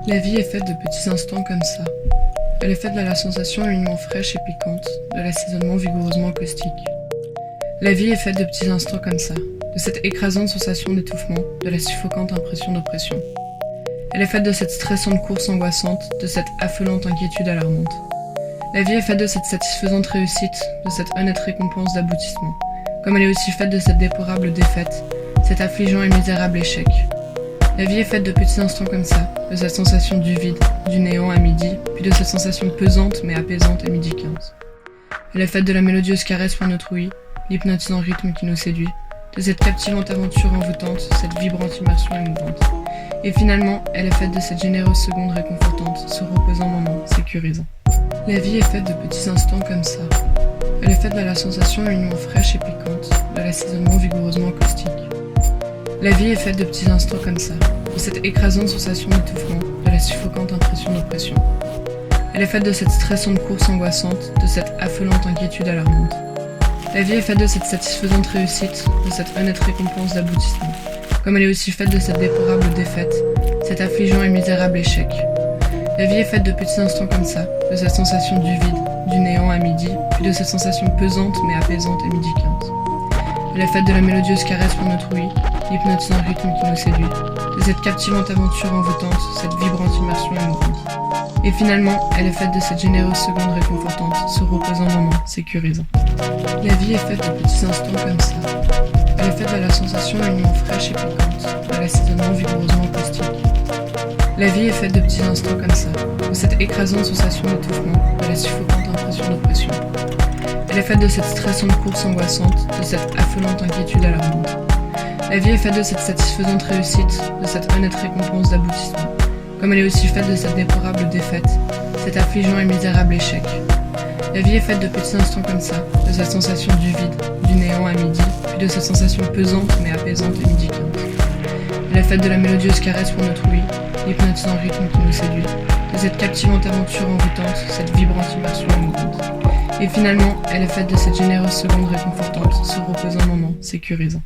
La vie est faite de petits instants comme ça. Elle est faite de la sensation humainement fraîche et piquante, de l'assaisonnement vigoureusement caustique. La vie est faite de petits instants comme ça, de cette écrasante sensation d'étouffement, de la suffocante impression d'oppression. Elle est faite de cette stressante course angoissante, de cette affolante inquiétude alarmante. La vie est faite de cette satisfaisante réussite, de cette honnête récompense d'aboutissement, comme elle est aussi faite de cette déplorable défaite, cet affligeant et misérable échec. La vie est faite de petits instants comme ça, de cette sensation du vide, du néant à midi, puis de cette sensation pesante mais apaisante à midi 15. Elle est faite de la mélodieuse caresse pour notre ouïe, l'hypnotisant rythme qui nous séduit, de cette captivante aventure envoûtante, cette vibrante immersion émouvante. Et finalement, elle est faite de cette généreuse seconde réconfortante, ce reposant moment sécurisant. La vie est faite de petits instants comme ça. Elle est faite de la sensation humainement fraîche et piquante, de l'assaisonnement vigoureusement caustique. La vie est faite de petits instants comme ça, de cette écrasante sensation d'étouffement, de la suffocante impression d'oppression. Elle est faite de cette stressante course angoissante, de cette affolante inquiétude alarmante. La vie est faite de cette satisfaisante réussite, de cette honnête récompense d'aboutissement, comme elle est aussi faite de cette déplorable défaite, cet affligeant et misérable échec. La vie est faite de petits instants comme ça, de cette sensation du vide, du néant à midi, puis de cette sensation pesante mais apaisante à midi 15. Elle est faite de la mélodieuse caresse pour notre ouïe, l'hypnotisant rythme qui nous séduit, de cette captivante aventure envoûtante, cette vibrante immersion émouvante. Et finalement, elle est faite de cette généreuse seconde réconfortante, ce reposant moment sécurisant. La vie est faite de petits instants comme ça. Elle est faite de la sensation humainement fraîche et piquante, de l'assaisonnement vigoureusement caustique. La vie est faite de petits instants comme ça, de cette écrasante sensation d'étouffement, de la suffocante impression d'oppression. Elle est faite de cette stressante course angoissante, de cette affolante inquiétude alarmante. La vie est faite de cette satisfaisante réussite, de cette honnête récompense d'aboutissement, comme elle est aussi faite de cette déplorable défaite, cet affligeant et misérable échec. La vie est faite de petits instants comme ça, de cette sensation du vide, du néant à midi, puis de cette sensation pesante mais apaisante à midi 15. Elle est faite de la mélodieuse caresse pour notre ouïe, l'hypnotisant rythme qui nous séduit, de cette captivante aventure envoûtante, cette vibrante immersion émouvante. Et finalement, elle est faite de cette généreuse seconde réconfortante, ce reposant moment sécurisant.